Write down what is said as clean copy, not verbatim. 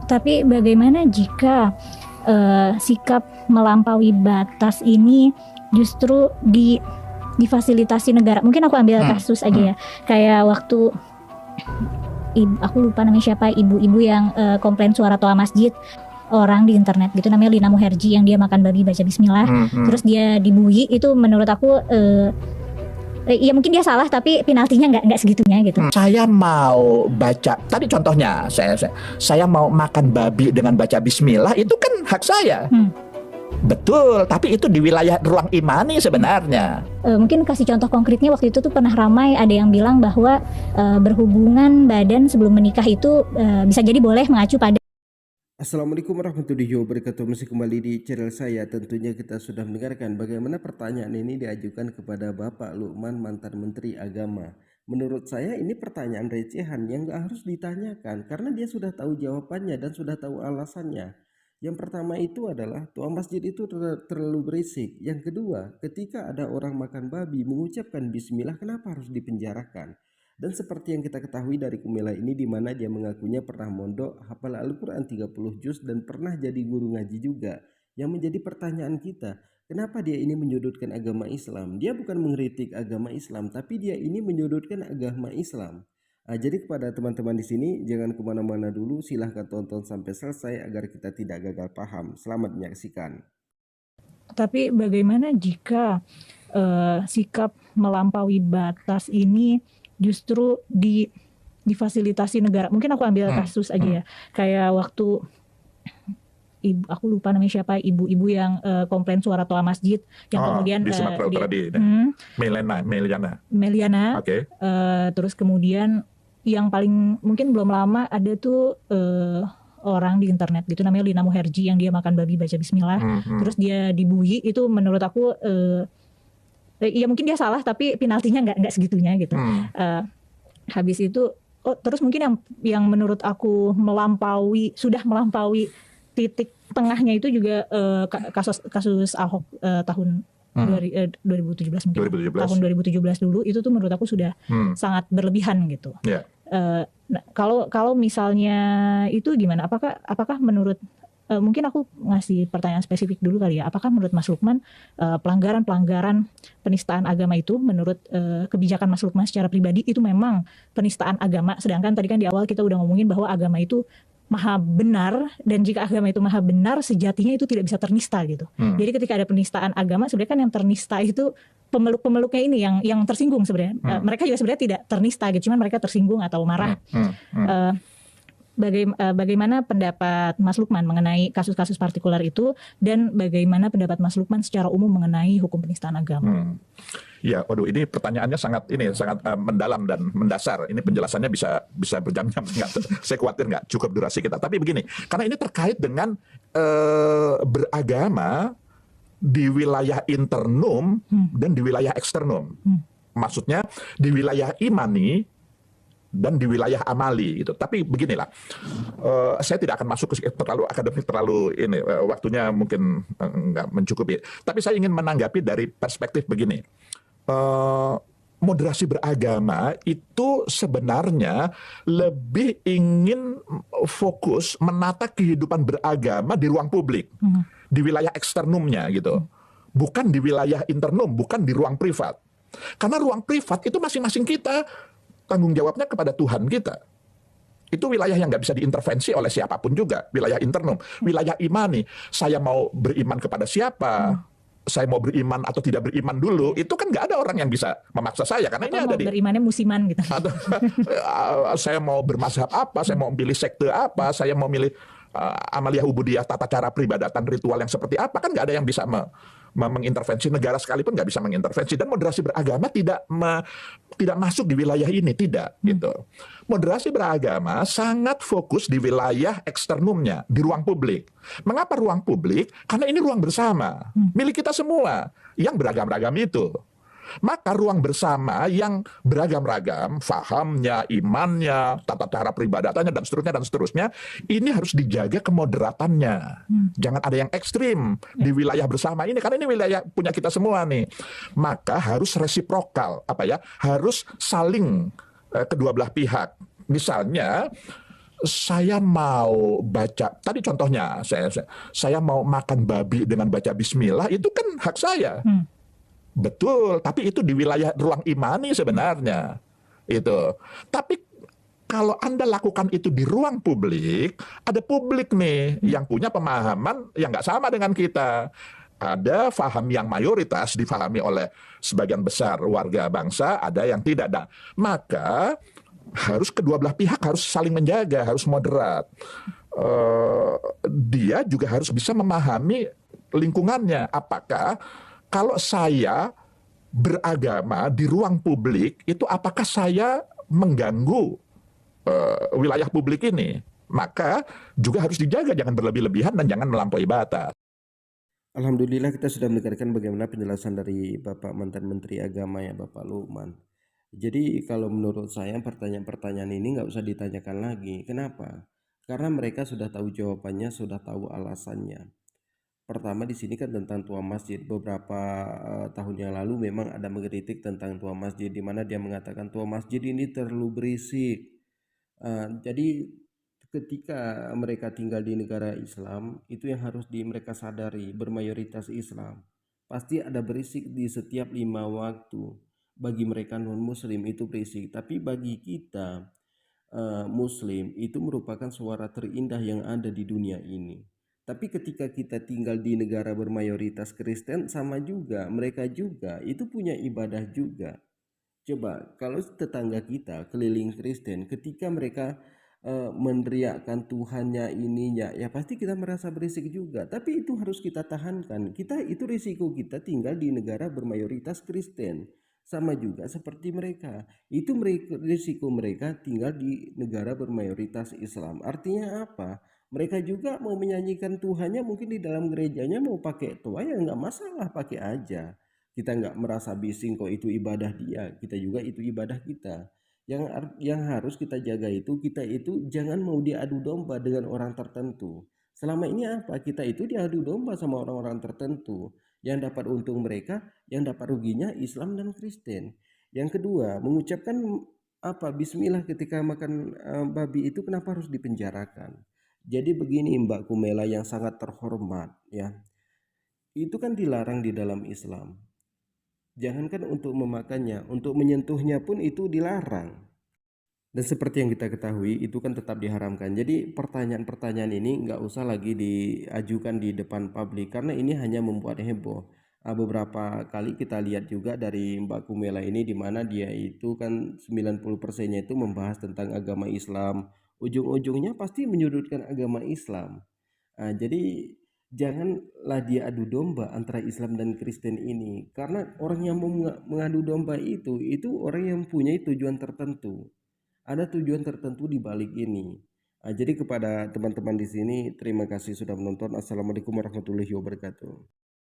Tapi bagaimana jika sikap melampaui batas ini justru difasilitasi negara? Mungkin aku ambil kasus aja ya, kayak waktu aku lupa namanya siapa, ibu-ibu yang komplain suara toa masjid orang di internet gitu, namanya Lina Muherji, yang dia makan babi baca bismillah, terus dia dibully. Itu menurut aku ya mungkin dia salah, tapi penaltinya nggak segitunya gitu. Saya mau baca, tadi contohnya saya mau makan babi dengan baca bismillah, itu kan hak saya. Betul, tapi itu di wilayah ruang imani sebenarnya. Mungkin kasih contoh konkretnya, waktu itu tuh pernah ramai ada yang bilang bahwa berhubungan badan sebelum menikah itu bisa jadi boleh mengacu pada. Assalamualaikum warahmatullahi wabarakatuh. Masih kembali di channel saya. Tentunya kita sudah mendengarkan bagaimana pertanyaan ini diajukan kepada Bapak Lukman, mantan Menteri Agama. Menurut saya ini pertanyaan recehan yang gak harus ditanyakan, karena dia sudah tahu jawabannya dan sudah tahu alasannya. Yang pertama itu adalah toa masjid itu terlalu berisik. Yang kedua, ketika ada orang makan babi mengucapkan bismillah, kenapa harus dipenjarakan? Dan seperti yang kita ketahui dari Kumela ini, di mana dia mengakunya pernah mondok, hafal Al-Quran 30 juz dan pernah jadi guru ngaji juga. Yang menjadi pertanyaan kita, kenapa dia ini menyudutkan agama Islam? Dia bukan mengkritik agama Islam, tapi dia ini menyudutkan agama Islam. Jadi kepada teman-teman di sini, jangan kemana-mana dulu, silahkan tonton sampai selesai agar kita tidak gagal paham. Selamat menyaksikan. Tapi bagaimana jika sikap melampaui batas ini justru difasilitasi negara? Mungkin aku ambil kasus aja ya, kayak waktu aku lupa namanya siapa, ibu-ibu yang komplain suara toa masjid, yang kemudian di Sumatera Utara Meliana. Okay. Terus kemudian yang paling mungkin belum lama ada tuh orang di internet gitu, namanya Lina Muherji, yang dia makan babi baca bismillah, terus dia dibully. Itu menurut aku ya mungkin dia salah, tapi penaltinya nggak segitunya gitu. Habis itu terus mungkin yang menurut aku sudah melampaui titik tengahnya itu juga kasus Ahok tahun 2017 mungkin. 2017. Tahun 2017 dulu itu tuh menurut aku sudah sangat berlebihan gitu. Nah, kalau misalnya itu gimana? Apakah menurut mungkin aku ngasih pertanyaan spesifik dulu kali ya. Apakah menurut Mas Lukman pelanggaran penistaan agama itu, menurut kebijakan Mas Lukman secara pribadi, itu memang penistaan agama? Sedangkan tadi kan di awal kita udah ngomongin bahwa agama itu maha benar, dan jika agama itu maha benar, sejatinya itu tidak bisa ternista gitu. Jadi ketika ada penistaan agama, sebenarnya kan yang ternista itu pemeluk-pemeluknya ini yang tersinggung sebenarnya. Mereka juga sebenarnya tidak ternista gitu, cuman mereka tersinggung atau marah. Bagaimana pendapat Mas Lukman mengenai kasus-kasus partikular itu, dan bagaimana pendapat Mas Lukman secara umum mengenai hukum penistaan agama? Ya, waduh, ini pertanyaannya sangat mendalam dan mendasar. Ini penjelasannya bisa berjam-jam. Saya khawatir nggak cukup durasi kita. Tapi begini, karena ini terkait dengan beragama di wilayah internum dan di wilayah eksternum. Maksudnya di wilayah imani dan di wilayah amali gitu. Tapi beginilah, saya tidak akan masuk ke terlalu akademik, ini waktunya mungkin nggak mencukupi. Tapi saya ingin menanggapi dari perspektif begini. Moderasi beragama itu sebenarnya lebih ingin fokus menata kehidupan beragama di ruang publik, di wilayah eksternumnya gitu, bukan di wilayah internum, bukan di ruang privat. Karena ruang privat itu masing-masing kita tanggung jawabnya kepada Tuhan kita. Itu wilayah yang nggak bisa diintervensi oleh siapapun juga. Wilayah internum, wilayah imani. Saya mau beriman kepada siapa, saya mau beriman atau tidak beriman dulu, itu kan nggak ada orang yang bisa memaksa saya, karena atau ini ada di berimannya musiman gitu. Atau, saya mau bermazhab apa, saya mau memilih sekte apa, saya mau milih amaliyah ubudiyah, tata cara peribadatan ritual yang seperti apa, kan nggak ada yang bisa mengintervensi. Negara sekalipun nggak bisa mengintervensi. Dan moderasi beragama tidak masuk di wilayah ini, tidak gitu. Moderasi beragama sangat fokus di wilayah eksternumnya, di ruang publik. Mengapa ruang publik? Karena ini ruang bersama, milik kita semua yang beragam-ragam itu. Maka ruang bersama yang beragam-ragam, fahamnya, imannya, tata cara peribadatannya, dan seterusnya, ini harus dijaga kemoderatannya. Jangan ada yang ekstrim di wilayah bersama ini, karena ini wilayah punya kita semua nih. Maka harus resiprokal, harus saling kedua belah pihak. Misalnya, saya mau baca, tadi contohnya, saya mau makan babi dengan baca bismillah, itu kan hak saya. Betul, tapi itu di wilayah ruang imani sebenarnya. Itu. Tapi kalau Anda lakukan itu di ruang publik, ada publik nih yang punya pemahaman yang nggak sama dengan kita. Ada faham yang mayoritas difahami oleh sebagian besar warga bangsa, ada yang tidak. Nah, maka harus kedua belah pihak harus saling menjaga, harus moderat. Dia juga harus bisa memahami lingkungannya. Apakah kalau saya beragama di ruang publik itu apakah saya mengganggu wilayah publik ini? Maka juga harus dijaga, jangan berlebih-lebihan dan jangan melampaui batas. Alhamdulillah kita sudah mendengarkan bagaimana penjelasan dari Bapak Mantan Menteri Agama ya, Bapak Lukman. Jadi kalau menurut saya pertanyaan-pertanyaan ini nggak usah ditanyakan lagi. Kenapa? Karena mereka sudah tahu jawabannya, sudah tahu alasannya. Pertama di sini kan tentang tua masjid. Beberapa tahun yang lalu memang ada mengkritik tentang tua masjid, di mana dia mengatakan tua masjid ini terlalu berisik. Jadi ketika mereka tinggal di negara Islam, itu yang harus mereka sadari, bermayoritas Islam. Pasti ada berisik di setiap 5 waktu. Bagi mereka non-muslim itu berisik, tapi bagi kita muslim itu merupakan suara terindah yang ada di dunia ini. Tapi ketika kita tinggal di negara bermayoritas Kristen, sama juga, mereka juga itu punya ibadah juga. Coba kalau tetangga kita keliling Kristen, ketika mereka meneriakkan Tuhannya ininya, ya pasti kita merasa berisik juga. Tapi itu harus kita tahankan. Kita itu risiko kita tinggal di negara bermayoritas Kristen. Sama juga seperti mereka. Itu risiko mereka tinggal di negara bermayoritas Islam. Artinya apa? Mereka juga mau menyanyikan Tuhannya, mungkin di dalam gerejanya mau pakai toa, ya nggak masalah, pakai aja. Kita nggak merasa bising kok itu ibadah dia, kita juga itu ibadah kita. Yang harus kita jaga itu, kita itu jangan mau diadu domba dengan orang tertentu. Selama ini apa? Kita itu diadu domba sama orang-orang tertentu. Yang dapat untung mereka, yang dapat ruginya Islam dan Kristen. Yang kedua, mengucapkan apa bismillah ketika makan babi itu kenapa harus dipenjarakan? Jadi begini Mbak Kumela yang sangat terhormat ya. Itu kan dilarang di dalam Islam. Jangankan untuk memakannya, untuk menyentuhnya pun itu dilarang. Dan seperti yang kita ketahui, itu kan tetap diharamkan. Jadi pertanyaan-pertanyaan ini nggak usah lagi diajukan di depan publik, karena ini hanya membuat heboh. Beberapa kali kita lihat juga dari Mbak Kumela ini, di mana dia itu kan 90%-nya itu membahas tentang agama Islam. Ujung-ujungnya pasti menyudutkan agama Islam. Jadi janganlah dia adu domba antara Islam dan Kristen ini, karena orang yang mau mengadu domba itu orang yang punya tujuan tertentu. Ada tujuan tertentu di balik ini. Jadi kepada teman-teman di sini, terima kasih sudah menonton. Assalamualaikum warahmatullahi wabarakatuh.